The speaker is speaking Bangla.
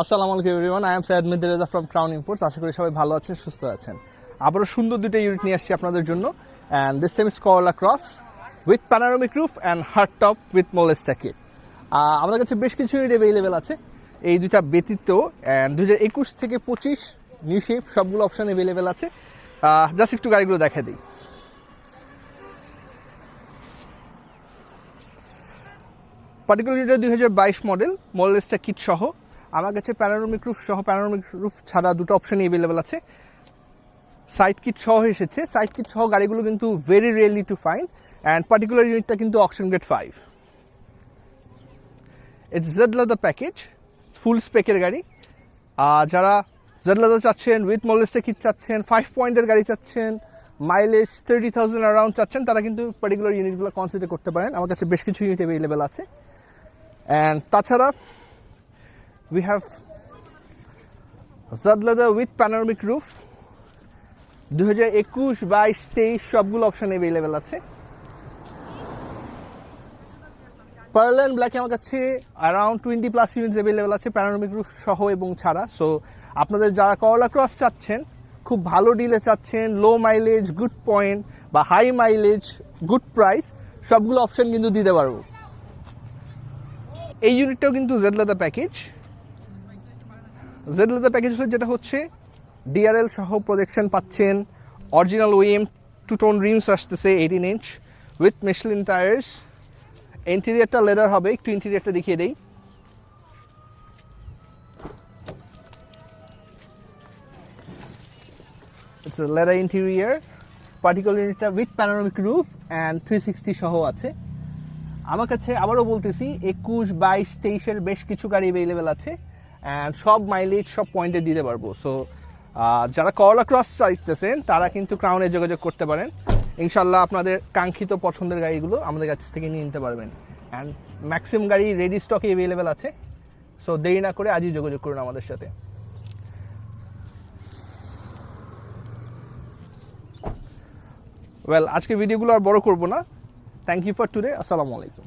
আসসালামু আলাইকুম everyone, I am Syed Mehedi Reza from Crown Imports. আশা করি সবাই ভালো আছেন, সুস্থ আছেন। আবারও সুন্দর দুটো ইউনিট নিয়ে আসছি আপনাদের জন্য। And this time is Corolla Cross with panoramic roof and hard top with Modellista kit. আমাদের কাছে বেশ কিছু ইউনিট অ্যাভেলেবেল আছে এই দুটা ব্যতীত। অ্যান্ড 2021 থেকে 25 নিউ শেপ সবগুলো অপশন অ্যাভেলেবেল আছে। জাস্ট একটু গাড়িগুলো দেখা দিই। পার্টিকুলার ইউনিটটা 2022 মডেল, মোলেস্টা কিট সহ। আমার কাছে প্যানোরামিক রুফ সহ, প্যানোরামিক রুফ ছাড়া দুটো অপশনই অ্যাভেলেবেল আছে। সাইড কিট সহ এসেছে। সাইড কিট সহ গাড়িগুলো কিন্তু very really to find. And particular ইউনিটটা কিন্তু auction grade 5। It's Z leather package, full স্পেকের গাড়ি। যারা জেড লেদার চাচ্ছেন, উইথ মোলেস্টা কিট চাচ্ছেন, 5 পয়েন্টের গাড়ি চাচ্ছেন, মাইলেজ 30,000 অ্যারাউন্ড চাচ্ছেন, তারা কিন্তু পার্টিকুলার ইউনিটগুলো কনসিডার করতে পারেন। আমার কাছে বেশ কিছু ইউনিট অ্যাভেলেবেল আছে। অ্যান্ড তাছাড়া we have Zed leather with panoramic roof 2021, 22, 23 সবগুলো অপশন অ্যাভেলেবেল আছে। পার্ল এন্ড ব্ল্যাক আমার কাছে অ্যারাউন্ড 20+ ইউনিটস অ্যাভেলেবেল আছে, প্যানোরামিক রুফ সহ এবং ছাড়া। সো আপনাদের যারা করলা ক্রস চাচ্ছেন, খুব ভালো ডিলে চাচ্ছেন, লো মাইলেজ গুড পয়েন্ট বা হাই মাইলেজ গুড প্রাইস, সবগুলো অপশন কিন্তু দিতে পারবো। এই ইউনিটটাও কিন্তু Z leather package. Z leather package যেটা হচ্ছে ডিআরএল সহ প্রোটেকশন পাচ্ছেন, অরিজিনাল ওএম 2-টোন রিমস আসতেছে 18 ইঞ্চ উইথ মিশলিন টায়ার্স। ইন্টেরিয়রটা লেদার হবে, একটু ইন্টেরিয়রটা দেখিয়ে দেই। It's a leather interior. Particular ইউনিটটা উইথ প্যানোরামিক রুফ অ্যান্ড 360 সহ আছে। আমার কাছে আবারও বলতেছি 21, 22, 23-এর বেশ কিছু গাড়ি অ্যাভেলেবেল আছে। অ্যান্ড সব মাইলেজ সব পয়েন্টে দিতে পারবো। সো যারা করলা ক্রস চাইতেছেন তারা কিন্তু ক্রাউনে যোগাযোগ করতে পারেন। ইনশাল্লাহ আপনাদের কাঙ্ক্ষিত পছন্দের গাড়িগুলো আমাদের কাছ থেকে নিয়ে নিতে পারবেন। অ্যান্ড ম্যাক্সিমাম গাড়ি রেডি স্টকে অ্যাভেলেবেল আছে। সো দেরি না করে আজই যোগাযোগ করুন আমাদের সাথে। ওয়েল, আজকে ভিডিওগুলো আর বড় করবো না। Thank you for today. আসসালামু আলাইকুম।